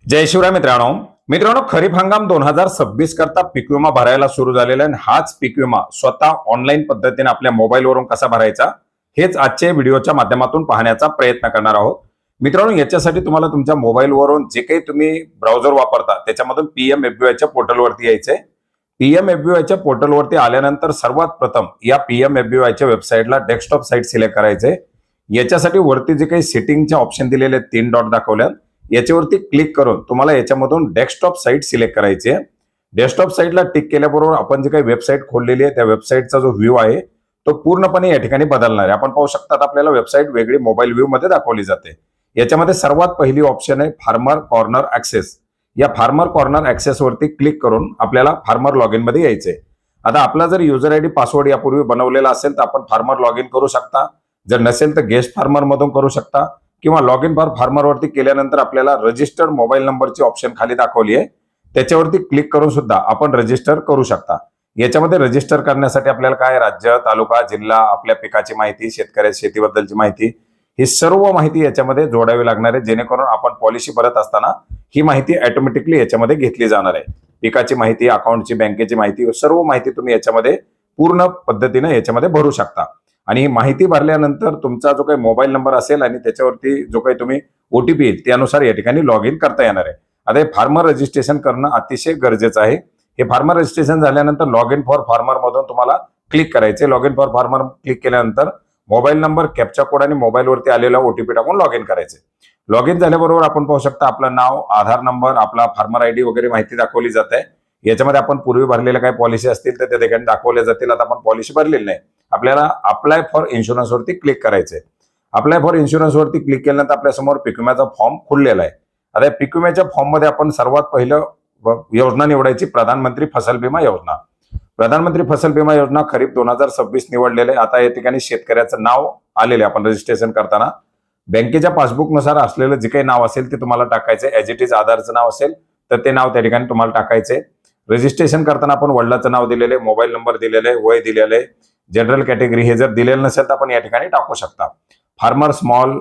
जय शिवराय मित्रांनो खरीप हंगाम 2026 करता पीक विमा भरायला सुरू झालेला आहे. हाच पीक विमा स्वतः ऑनलाईन पद्धतीने आपल्या मोबाईलवरून कसा भरायचा हेच आजच्या व्हिडिओच्या माध्यमातून पाहण्याचा प्रयत्न करणार आहोत. मित्रांनो, याच्यासाठी तुम्हाला तुमच्या मोबाईलवरून जे काही तुम्ही ब्राउझर वापरता त्याच्यामधून पीएमएफबीवायच्या पोर्टलवरती यायचंय. पीएमएफबीवायच्या पोर्टलवरती आल्यानंतर सर्वात प्रथम या पीएमएफबीवायच्या वेबसाईटला डेस्कटॉप साईट सिलेक्ट करायचंय. याच्यासाठी वरती जे काही सेटिंगचे ऑप्शन दिलेले 3 डॉट दाखवल्यात याच्यावरती क्लिक करून तुम्हाला याच्यामधून डेस्कटॉप साईट सिलेक्ट करायची आहे. डेस्कटॉप साईटला टिक केल्याबरोबर आपण जे काही वेबसाईट खोललेली आहे त्या वेबसाईटचा जो व्ह्यू आहे तो पूर्णपणे या ठिकाणी बदलणार आहे. आपण पाहू शकता आपल्याला वेबसाईट वेगळी मोबाईल व्ह्यू मध्ये दाखवली जाते. याच्यामध्ये सर्वात पहिली ऑप्शन आहे फार्मर कॉर्नर ऍक्सेस. या फार्मर कॉर्नर ऍक्सेस वरती क्लिक करून आपल्याला फार्मर लॉग इन मध्ये यायचंय. आता आपला जर युजर आयडी पासवर्ड यापूर्वी बनवलेला असेल तर आपण फार्मर लॉग इन करू शकता. जर नसेल तर गेस्ट फार्मर मधून करू शकता किंवा लॉग इन फॉर फार्मर वरती केल्यानंतर आपल्याला रजिस्टर्ड मोबाईल नंबरची ऑप्शन खाली दाखवली आहे त्याच्यावरती क्लिक करून सुद्धा आपण रजिस्टर करू शकता. याच्यामध्ये रजिस्टर करण्यासाठी आपल्याला काय राज्य, तालुका, जिल्हा, आपल्या पिकाची माहिती, शेतकऱ्याच्या शेतीबद्दलची माहिती, ही सर्व माहिती याच्यामध्ये जोडावी लागणार आहे, जेणेकरून आपण पॉलिसी भरत असताना ही माहिती ऑटोमॅटिकली याच्यामध्ये घेतली जाणार आहे. पिकाची माहिती, अकाउंटची, बँकेची माहिती, सर्व माहिती तुम्ही याच्यामध्ये पूर्ण पद्धतीने याच्यामध्ये भरू शकता. आणि ही माहिती भरल्यानंतर तुमचा जो काही मोबाईल नंबर असेल आणि त्याच्यावरती जो काही तुम्ही ओटीपी येईल त्यानुसार या ठिकाणी लॉग इन करता येणार आहे. आता हे फार्मर रजिस्ट्रेशन करणं अतिशय गरजेचं आहे. हे फार्मर रजिस्ट्रेशन झाल्यानंतर लॉग इन फॉर फार्मर मधून तुम्हाला क्लिक करायचे. Log in for farmer click केल्यानंतर मोबाईल नंबर, कॅप्चा कोड आणि मोबाईलवरती आलेला ओटीपी टाकून लॉग इन करायचे. लॉग इन झाल्याबरोबर आपण पाहू शकता आपलं नाव, आधार नंबर, आपला फार्मर आयडी वगैरे माहिती दाखवली जाते. याच्यामध्ये आपण पूर्वी भरलेल्या काही पॉलिसी असतील तर त्या ठिकाणी दाखवल्या जातील. आता आपण पॉलिसी भरलेली नाही, आपल्याला अप्लाय फॉर इन्शुरन्स वरती क्लिक करायचंय. अप्लाय फॉर इन्शुरन्स वरती क्लिक केल्यानंतर आपल्या समोर पीक विम्याचा फॉर्म खुललेला आहे. आता पीक विम्याच्या फॉर्म मध्ये आपण सर्वात पहिलं योजना निवडायची प्रधानमंत्री फसल बीमा योजना. प्रधानमंत्री फसल बीमा योजना खरीप 2026 निवडलेले. आता या ठिकाणी शेतकऱ्याचं नाव आलेले आपण रजिस्ट्रेशन करताना बँकेच्या पासबुक नुसार असलेलं जे काही नाव असेल ते तुम्हाला टाकायचंय. ऍज इट इज आधारचं नाव असेल तर ते नाव त्या ठिकाणी तुम्हाला टाकायचंय. रजिस्ट्रेशन करताना आपण वडिलाचं नाव दिलेलं आहे, मोबाईल नंबर दिलेला आहे, वय दिलेलं आहे, जनरल कॅटेगरी हे जर दिलेलं नसेल तर आपण या ठिकाणी टाकू शकता. फार्मर स्मॉल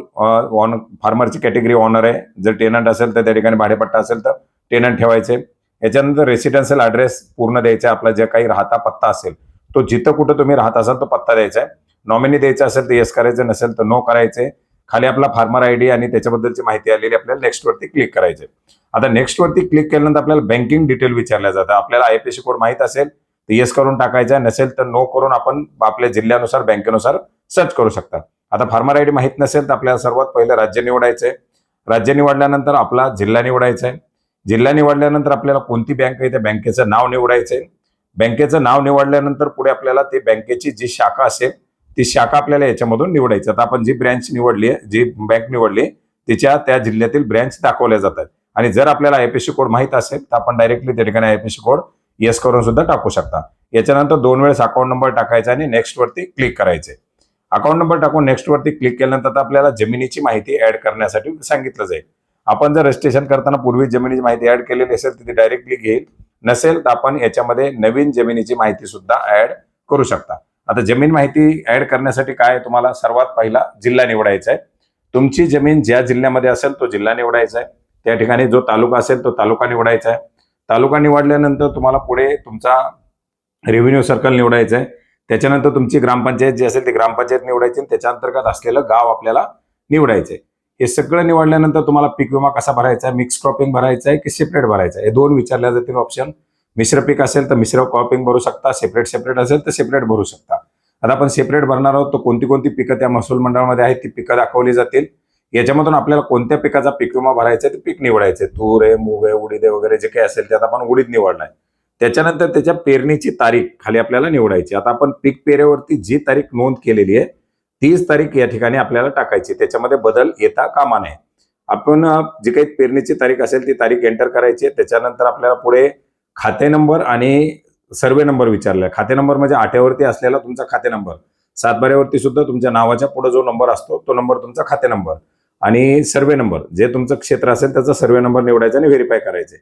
फार्मरची कॅटेगरी ऑनर आहे. जर टेनंट असेल तर त्या ठिकाणी भाडेपट्टा असेल तर टेनंट ठेवायचे. याच्यानंतर रेसिडेन्शियल ऍड्रेस पूर्ण द्यायचा. आपला जे काही राहता पत्ता असेल तो जिथं कुठं तुम्ही राहत असाल तो पत्ता द्यायचा आहे. नॉमिनी द्यायचा असेल तर येस करायचं, नसेल तर नो करायचे. खाली आपला फार्मर आयडी आणि त्याच्याबद्दलची माहिती आलेली आपल्याला नेक्स्ट वरती क्लिक करायचे. आता नेक्स्ट वरती क्लिक केल्यानंतर आपल्याला बँकिंग डिटेल विचारल्या जातं. आपल्याला आयपीसी कोड माहित असेल तर येस करून टाकायचा, नसेल तर नो करून आपण आपल्या जिल्ह्यानुसार बँकेनुसार सर्च करू शकता. आता फार्मर आयडी माहित नसेल तर आपल्याला सर्वात पहिलं राज्य निवडायचंय. राज्य निवडल्यानंतर आपला जिल्हा निवडायचा आहे. जिल्हा निवडल्यानंतर आपल्याला कोणती बँक आहे त्या बँकेचं नाव निवडायचंय. बँकेचं नाव निवडल्यानंतर पुढे आपल्याला ती बँकेची जी शाखा असेल ती शाखा आपल्याला याच्यामधून निवडायची. आता आपण जी ब्रँच निवडली आहे, जी बँक निवडली तिच्या त्या जिल्ह्यातील ब्रँच दाखवल्या जातात. आणि जर आपल्याला आयपीसी कोड माहित असेल तर आपण डायरेक्टली त्या ठिकाणी आयपीसी कोड येस करून सुद्धा टाकू शकता. याच्यानंतर 2 वेळेस अकाउंट नंबर टाकायचा आणि नेक्स्ट वरती क्लिक करायचे. अकाउंट नंबर टाकून नेक्स्ट वरती क्लिक केल्यानंतर आपल्याला जमिनीची माहिती ऍड करण्यासाठी सांगितलं जाईल. आपण जर रजिस्ट्रेशन करताना पूर्वी जमिनीची माहिती ऍड केलेली असेल तर ती डायरेक्टली घेईल, नसेल तर आपण याच्यामध्ये नवीन जमिनीची माहिती सुद्धा ऍड करू शकता. आता जमीन माहिती ऍड करण्यासाठी काय तुम्हाला सर्वात पहिला जिल्हा निवडायचा आहे. तुमची जमीन ज्या जिल्ह्यामध्ये असेल तो जिल्हा निवडायचा आहे. त्या ठिकाणी जो तालुका असेल तो तालुका निवडायचा आहे. तालुका निवडल्यानंतर तुम्हाला पुढे तुमचा रेव्हेन्यू सर्कल निवडायचा आहे. त्याच्यानंतर तुमची ग्रामपंचायत जी असेल ती ग्रामपंचायत निवडायची आणि त्याच्या अंतर्गत असलेलं गाव आपल्याला निवडायचंय. हे सगळं निवडल्यानंतर तुम्हाला पीक विमा कसा भरायचा आहे, मिक्स क्रॉपिंग भरायचा आहे की सेपरेट भरायचा आहे, हे 2 विचारल्या जातील ऑप्शन. मिश्र पीक असेल तर मिश्र क्रॉपिंग भरू शकता, सेपरेट असेल तर सेपरेट भरू शकता. आता आपण सेपरेट भरणार आहोत तर कोणती कोणती पिकं त्या महसूल मंडळामध्ये आहेत ती पिकं दाखवली जातील. याच्यामधून आपल्याला कोणत्या पिकाचा पीक विमा भरायचा आहे ते पीक निवडायचे. तूर आहे, मूग आहे, उडीद आहे वगैरे जे काही असेल त्यात आपण उडीद निवडलाय. त्याच्यानंतर त्याच्या पेरणीची तारीख खाली आपल्याला निवडायची. आता आपण पीक पेरेवरती जी तारीख नोंद केलेली आहे तीच तारीख या ठिकाणी आपल्याला टाकायची. त्याच्यामध्ये बदल येता कामा नये. आपण जी काही पेरणीची तारीख असेल ती तारीख एंटर करायची. त्याच्यानंतर आपल्याला पुढे खाते नंबर आणि सर्वे नंबर विचारलाय. खाते नंबर म्हणजे आठ्यावरती असलेला तुमचा खाते नंबर, 7/12वरती सुद्धा तुमच्या नावाच्या पुढे जो नंबर असतो तो नंबर तुमचा खाते नंबर, आणि सर्वे नंबर जे तुमचं क्षेत्र असेल त्याचा सर्वे नंबर निवडायचा आणि व्हेरीफाय करायचे.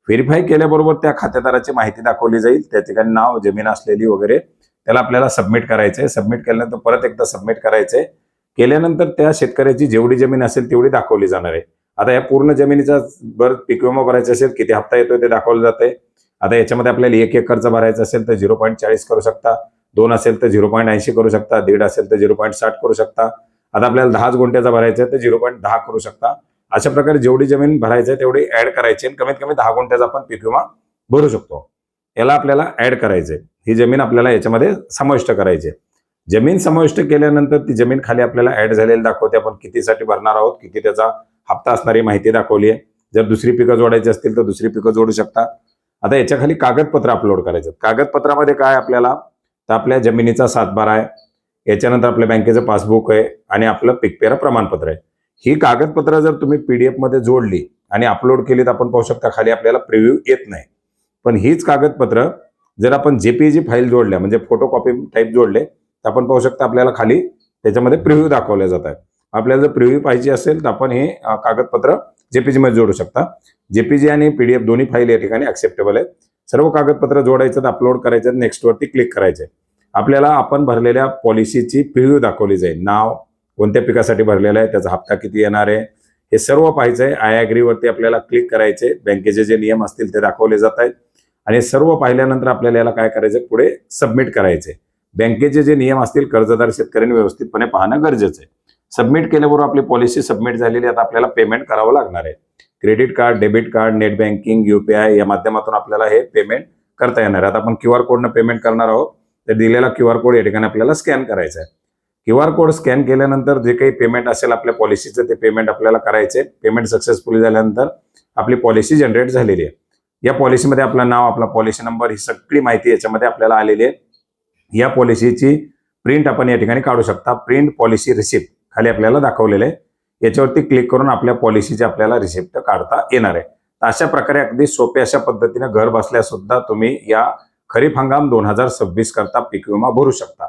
व्हेरीफाय केल्याबरोबर त्या खातेदाराची माहिती दाखवली जाईल. त्या ठिकाणी नाव, जमीन असलेली वगैरे त्याला आपल्याला सबमिट करायचंय. सबमिट केल्यानंतर परत एकदा सबमिट करायचंय. केल्यानंतर त्या शेतकऱ्याची जेवढी जमीन असेल तेवढी दाखवली जाणार आहे. आता या पूर्ण जमिनीचा पीक विमा भरायचा असेल, किती हप्ता येतोय ते दाखवलं जातंय. आता याच्यामध्ये आपल्याला 1 एकरचा भरायचा असेल तर 0.40 करू शकता, 2 असेल तर 0.80 करू शकता, 1.5 असेल तर 0.60 करू शकता. आता आपल्याला 10 गुंठ्याचा भरायचा आहे तर 0.10 करू शकता. अशा प्रकारे जेवढी जमीन भरायची आहे तेवढी ऍड करायची आणि कमीत कमी 10 गुंठ्याचा आपण पीक विमा भरू शकतो. याला आपल्याला ऍड करायचंय, ही जमीन आपल्याला याच्यामध्ये समाविष्ट करायची. जमीन समाविष्ट केल्यानंतर ती जमीन खाली आपल्याला ऍड झालेली दाखवते. आपण कितीसाठी भरणार आहोत, किती त्याचा हप्ता असणारी माहिती दाखवली आहे. जर दुसरी पिकं जोडायची असतील तर दुसरी पिकं जोडू शकता. आता याच्या खाली कागदपत्र अपलोड करायचे. कागदपत्रामध्ये काय आपल्याला, तर आपल्या जमिनीचा सातबारा आहे, याच्यानंतर आपल्या बँकेचं पासबुक आहे आणि आपलं पीकपेरा प्रमाणपत्र आहे. ही कागदपत्र जर तुम्ही PDF मध्ये जोडली आणि अपलोड केली तर आपण पाहू शकता खाली आपल्याला प्रिव्ह्यू येत नाही. पण हीच कागदपत्र जर आपण JPG फाईल जोडल्या, म्हणजे फोटोकॉपी टाईप जोडले, तर आपण पाहू शकता आपल्याला खाली त्याच्यामध्ये प्रिव्ह्यू दाखवले जात आहेत. आपल्याला जर प्रिव्ह्यू पाहिजे असेल तर आपण हे कागदपत्र JPG मध्ये जोडू शकता. JPG आणि PDF दोन्ही फाईल या ठिकाणी ऍक्सेप्टेबल आहेत. सर्व कागदपत्र जोडायचं, अपलोड करायचं, नेक्स्ट वरती क्लिक करायचे. आपल्याला आपण भरलेल्या पॉलिसीची प्रिव्ह्यू दाखवली जाईल. नाव, कोणत्या पिकासाठी भरलेलं आहे, त्याचा हप्ता किती येणार आहे, हे सर्व पाहायचंय. आय ॲग्री वरती आपल्याला क्लिक करायचे. बँकेचे जे नियम असतील ते दाखवले जात आहेत आणि सर्व पाहिल्यानंतर आपल्याला याला काय करायचं, पुढे सबमिट करायचे. बँकेचे जे नियम असतील कर्जदार शेतकऱ्यांनी व्यवस्थितपणे पाहणं गरजेचं आहे. सबमिट केल्याबरोबर आपली पॉलिसी सबमिट झालेली. आता आपल्याला पेमेंट करावं लागणार आहे. Credit card, debit card, net banking, UPI या माध्यमातून आपल्याला हे पेमेंट करता येणार आहे. आता आपण QR कोडनं पेमेंट करणार आहोत, तर दिलेला QR कोड या ठिकाणी आपल्याला स्कॅन करायचा आहे. QR कोड स्कॅन केल्यानंतर जे काही पेमेंट असेल आपल्या पॉलिसीचं ते पेमेंट आपल्याला करायचे. पेमेंट सक्सेसफुली झाल्यानंतर आपली पॉलिसी जनरेट झालेली आहे. या पॉलिसीमध्ये आपलं नाव, आपला पॉलिसी नंबर, ही सगळी माहिती याच्यामध्ये आपल्याला आलेली आहे. या पॉलिसीची प्रिंट आपण या ठिकाणी काढू शकता. प्रिंट पॉलिसी रिसिप्ट खाली आपल्याला दाखवलेलं आहे. याच्यावरती क्लिक करून आपल्या पॉलिसीची आपल्याला रिसिप्ट काढता येणार आहे. तर अशा प्रकारे अगदी सोप्या अशा पद्धतीने घर बसल्या सुद्धा तुम्ही या खरीप हंगाम 2026 करता पीक विमा भरू शकता.